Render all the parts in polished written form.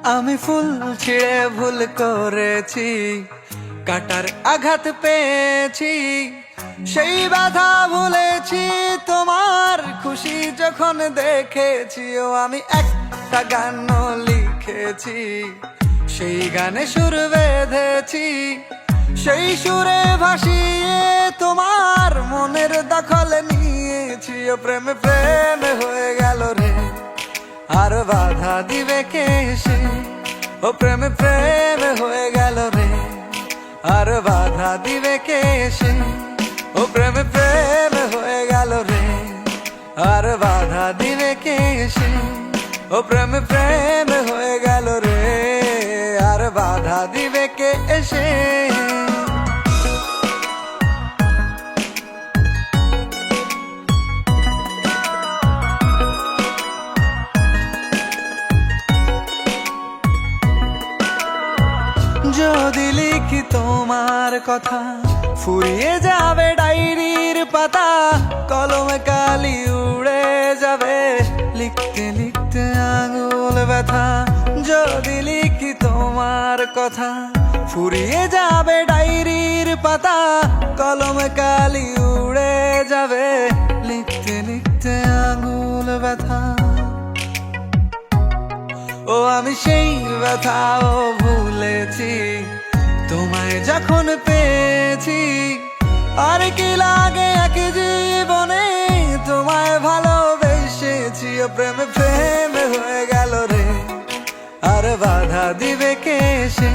আমি ফুল ছিঁড়ে ভুল করেছি, কাটার আঘাত পেয়েছি, সেই বাধা ভুলেছি তোমার খুশি যখন দেখেছি। ও আমি একটা গান লিখেছি, সেই গানে সুর বেঁধেছি, সেই সুরে ভাসিয়ে তোমার মনের দখল নিয়েছি। ও প্রেমে প্রেমে হয়ে গেল রে, আর বাধা দিবে কে এসে। ও প্রেমে প্রেমে হয়ে গেল রে, আর বাধা দিবে কে এসে। ও প্রেমে প্রেমে হয়ে গেল রে, আর বাধা দিবে কে এসে। ও প্রেমে প্রেমে হয়ে গেল রে, আর বাধা দিবে কে এসে। যদি লিখি তোমার কথা, ফুরিয়ে যাবে ডায়েরির পাতা, কলমে কালি উড়ে যাবে, লিখতে লিখতে আঙুল ব্যথা। যদি লিখি তোমার কথা, ফুরিয়ে যাবে ডায়েরির পাতা, কলমে কালি উড়ে যাবে, লিখতে লিখতে আঙুল ব্যথা। ও আমি সেই ব্যথাও ভুলেছি, তোমায় যখন পেয়েছি। আর কি লাগে এক জীবনে, তোমায় ভালোবেসেছি। ও প্রেমে প্রেমে হয়ে গেল রে, আর বাধা দিবে কে এসে।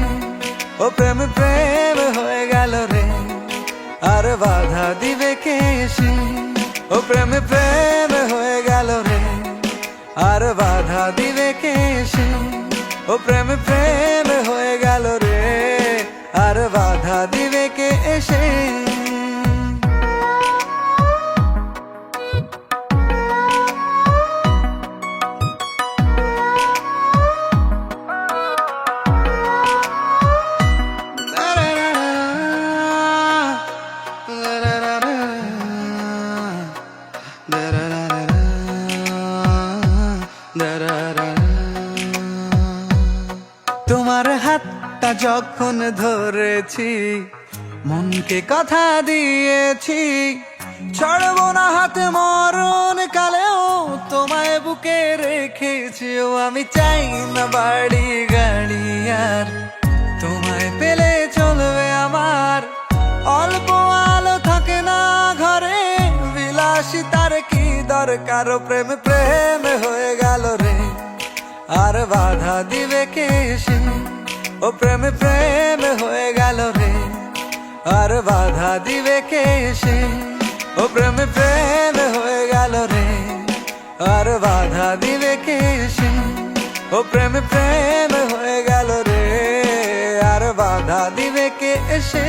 ও প্রেমে প্রেমে হয়ে গেল রে, আর বাধা দিবে কে এসে। ও প্রেমে প্রেমে হয়ে গেল রে, আর বাধা দিবে কে এসে। ও প্রেমে প্রেমে হয়ে গেল রে, আর বাধা দিবে কে এসে। তোমার হাতটা যখন ধরেছি, মনকে কথা দিয়েছি, ছাড়বো না হাত মরণ কালেও, তোমায় বুকে রেখেছি। ও আমি চাই না বাড়ি গাড়ি আর, তোমায় পেলে চলবে আমার। অল্প আলো থাকে না ঘরে, বিলাসিতার কি দরকার। ও প্রেমে প্রেমে হয়ে গেল রে, আর বাধা দিবে কে এসে। ও প্রেমে প্রেমে হয়ে গেল রে, আর বাধা দিবে কে এসে। ও প্রেমে প্রেমে হয়ে গেল রে, আর বাধা দিবে কে এসে। ও প্রেমে প্রেমে হয়ে গেল রে, আর বাধা দিবে কে এসে।